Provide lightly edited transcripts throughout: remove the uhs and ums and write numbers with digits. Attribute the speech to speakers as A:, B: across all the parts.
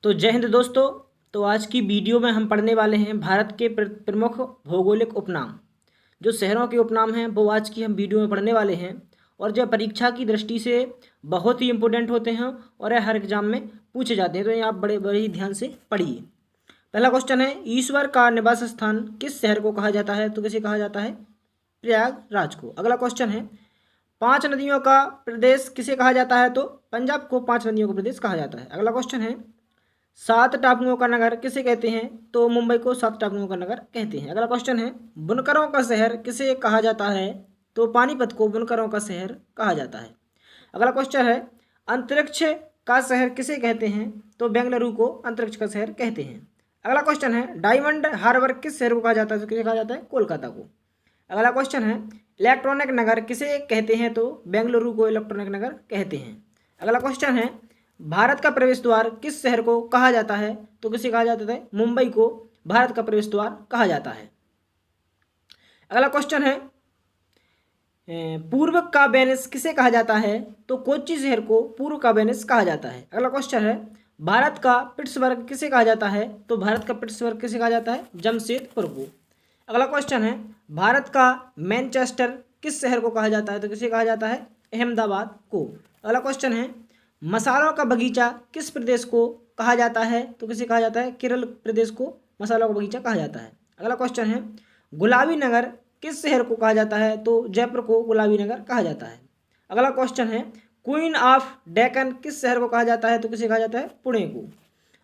A: तो जय हिंद दोस्तों। तो आज की वीडियो में हम पढ़ने वाले हैं भारत के प्रमुख भौगोलिक उपनाम। जो शहरों के उपनाम हैं वो आज की हम वीडियो में पढ़ने वाले हैं और जो परीक्षा की दृष्टि से बहुत ही इंपॉर्टेंट होते हैं और यह हर एग्जाम में पूछे जाते हैं। तो ये आप बड़े बड़े ही ध्यान से पढ़िए। पहला क्वेश्चन है, ईश्वर का निवास स्थान किस शहर को कहा जाता है? तो किसे कहा जाता है? प्रयागराज को। अगला क्वेश्चन है, 5 नदियों का प्रदेश किसे कहा जाता है? तो पंजाब को 5 नदियों का प्रदेश कहा जाता है। अगला क्वेश्चन है, 7 टापुओं का नगर किसे कहते हैं? तो मुंबई को 7 टापुओं का नगर कहते हैं। अगला क्वेश्चन है, बुनकरों का शहर किसे कहा जाता है? तो पानीपत को बुनकरों का शहर कहा जाता है। अगला क्वेश्चन है, अंतरिक्ष का शहर किसे कहते हैं? तो बेंगलुरु को अंतरिक्ष का शहर कहते हैं। अगला क्वेश्चन है, डायमंड हार्बर किस शहर को कहा जाता है? तो किसे कहा जाता है? कोलकाता को। अगला क्वेश्चन है, इलेक्ट्रॉनिक नगर किसे कहते हैं? तो बेंगलुरु को इलेक्ट्रॉनिक नगर कहते हैं। अगला क्वेश्चन है, भारत का प्रवेश द्वार किस शहर को कहा जाता है? तो किसे कहा जाता है? मुंबई को भारत का प्रवेश द्वार कहा जाता है। अगला क्वेश्चन है, पूर्व का वेनिस किसे कहा जाता है? तो कोच्चि शहर को पूर्व का वेनिस कहा जाता है। अगला क्वेश्चन है, भारत का पिट्सबर्ग किसे कहा जाता है? तो भारत का पिट्सबर्ग किसे कहा जाता है? जमशेदपुर को। अगला क्वेश्चन है, भारत का मैनचेस्टर किस शहर को कहा जाता है? तो किसे कहा जाता है? अहमदाबाद को। अगला क्वेश्चन है, मसालों का बगीचा किस प्रदेश को कहा जाता है? तो किसे कहा जाता है? केरल प्रदेश को मसालों का बगीचा कहा जाता है। अगला क्वेश्चन है, गुलाबी नगर किस शहर को कहा जाता है? तो जयपुर को गुलाबी नगर कहा जाता है। अगला क्वेश्चन है, क्वीन ऑफ डेक्कन किस शहर को कहा जाता है? तो किसे कहा जाता है? पुणे को।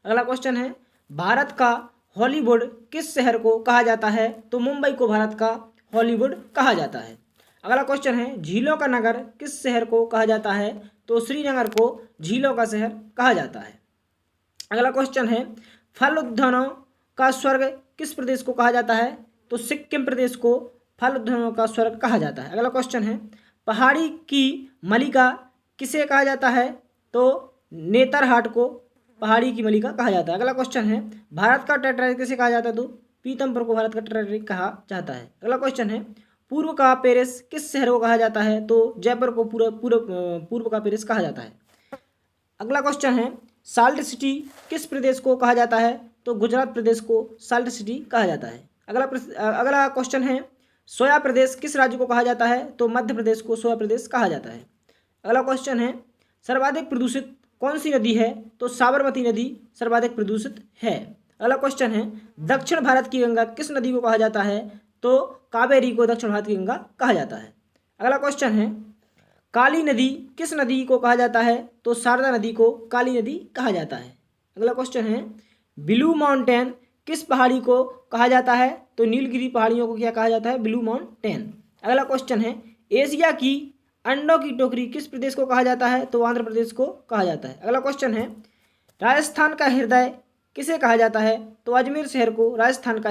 A: अगला क्वेश्चन है, भारत का हॉलीवुड किस शहर को कहा जाता है? तो मुंबई को भारत का हॉलीवुड कहा जाता है। अगला क्वेश्चन है, झीलों का नगर किस शहर को कहा जाता है? तो श्रीनगर को झीलों का शहर कहा जाता है। अगला क्वेश्चन है, फल उद्यानों का स्वर्ग किस प्रदेश को कहा जाता है? तो सिक्किम प्रदेश को फल उद्यानों का स्वर्ग कहा जाता है। अगला क्वेश्चन है, पहाड़ी की मलिका किसे कहा जाता है? तो नेतरहाट को पहाड़ी की मलिका कहा जाता है। अगला क्वेश्चन है, भारत का टेट्राहेड्रन किसे कहा जाता है? तो पीतमपुर को भारत का टेट्राहेड्रन कहा जाता है। अगला क्वेश्चन है, पूर्व का पेरिस किस शहर को कहा जाता है? तो जयपुर को पूर्व का पेरिस कहा जाता है। अगला क्वेश्चन है, साल्ट सिटी किस प्रदेश को कहा जाता है? तो गुजरात प्रदेश को साल्ट सिटी कहा जाता है। अगला क्वेश्चन है, सोया प्रदेश किस राज्य को कहा जाता है? तो मध्य प्रदेश को सोया प्रदेश कहा जाता है। अगला क्वेश्चन है, सर्वाधिक प्रदूषित कौन सी नदी है? तो साबरमती नदी सर्वाधिक प्रदूषित है। अगला क्वेश्चन है, दक्षिण भारत की गंगा किस नदी को कहा जाता है? तो कावेरी को दक्षिण भारत की गंगा कहा जाता है। अगला क्वेश्चन है, काली नदी किस नदी को कहा जाता है? तो शारदा नदी को काली नदी कहा जाता है। अगला क्वेश्चन है, ब्लू माउंटेन किस पहाड़ी को कहा जाता है? तो नीलगिरी पहाड़ियों को क्या कहा जाता है? Blue mountain. अगला क्वेश्चन है, एशिया की अंडों की टोकरी किस प्रदेश को कहा जाता है? तो आंध्र प्रदेश को कहा जाता है। अगला क्वेश्चन है, राजस्थान का हृदय किसे कहा जाता है? तो अजमेर शहर को राजस्थान का